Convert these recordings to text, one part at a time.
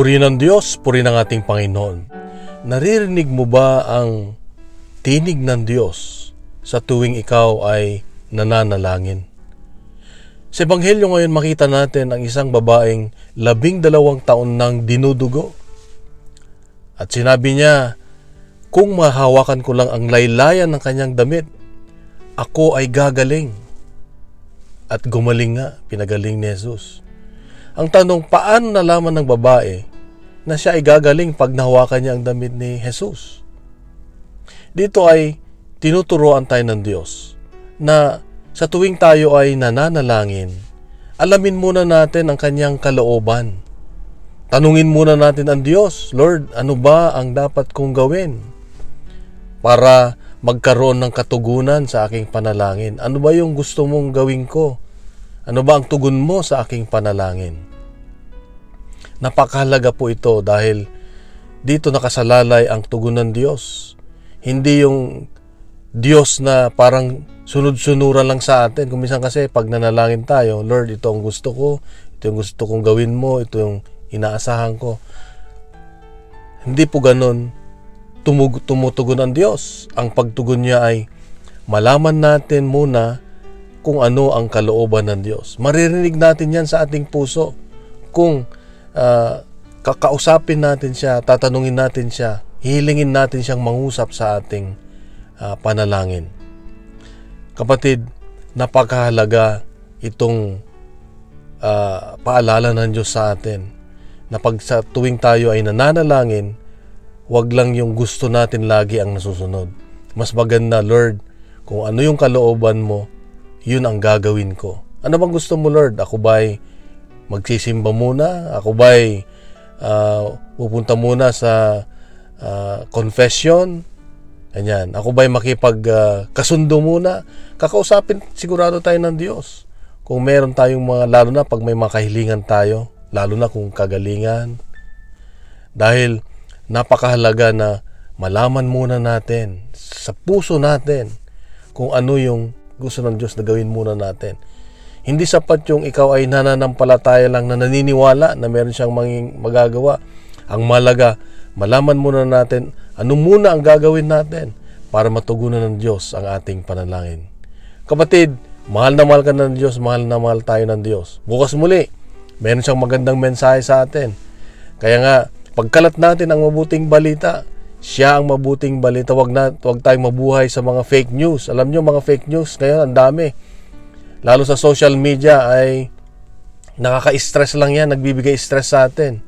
Puri ng Diyos, puri ng ating Panginoon. Naririnig mo ba ang tinig ng Diyos sa tuwing ikaw ay nananalangin? Sa Ebanghelyo ngayon makita natin ang isang babaeng 12 taon nang dinudugo. At sinabi niya, kung mahawakan ko lang ang laylayan ng kanyang damit, ako ay gagaling. At gumaling nga, pinagaling ni Jesus. Ang tanong, paano nalaman ng babae na siya ay gagaling pag nahawakan niya ang damit ni Jesus? Dito ay tinuturuan tayo ng Diyos na sa tuwing tayo ay nananalangin, alamin muna natin ang kanyang kalooban. Tanungin muna natin ang Diyos, Lord, ano ba ang dapat kong gawin para magkaroon ng katugunan sa aking panalangin? Ano ba yung gusto mong gawin ko? Ano ba ang tugon mo sa aking panalangin? Napakahalaga po ito dahil dito nakasalalay ang tugon ng Diyos. Hindi yung Diyos na parang sunod-sunuran lang sa atin. Kung minsan kasi pag nanalangin tayo, Lord, ito ang gusto ko, ito yung gusto kong gawin mo, ito yung inaasahan ko. Hindi po ganun tumutugon ang Diyos. Ang pagtugon niya ay malaman natin muna kung ano ang kalooban ng Diyos. Maririnig natin yan sa ating puso kung kakausapin natin siya, tatanungin natin siya, hihilingin natin siyang mangusap sa ating panalangin. Kapatid, napakahalaga itong paalala ng Diyos sa atin na pag sa tuwing tayo ay nananalangin, wag lang yung gusto natin lagi ang nasusunod. Mas maganda, Lord, kung ano yung kalooban mo, yun ang gagawin ko. Ano bang gusto mo, Lord? Ako ba'y magsisimba muna? Ako ba'y pupunta muna sa confession? Ganyan. Ako ba'y makipagkasundo muna? Kakausapin sigurado tayo ng Diyos. Kung meron tayong mga, lalo na pag may mga kahilingan tayo, lalo na kung kagalingan. Dahil napakahalaga na malaman muna natin sa puso natin kung ano yung gusto ng Diyos na gawin muna natin. Hindi sapat yung ikaw ay nananampalataya lang na naniniwala na meron siyang magagawa. Ang malaga, malaman muna natin ano muna ang gagawin natin para matugunan ng Diyos ang ating panalangin. Kapatid, mahal na mahal ka ng Diyos, mahal na mahal tayo ng Diyos. Bukas muli, meron siyang magandang mensahe sa atin. Kaya nga, pagkalat natin ang mabuting balita, siya ang mabuting balita. Wag tayong mabuhay sa mga fake news. Alam nyo, mga fake news ngayon ang dami. Lalo sa social media ay nakaka-stress lang yan, nagbibigay stress sa atin.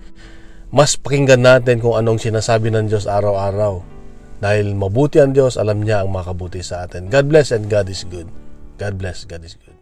Mas pakinggan natin kung anong sinasabi ng Diyos araw-araw. Dahil mabuti ang Diyos, alam niya ang makabuti sa atin. God bless and God is good. God bless, God is good.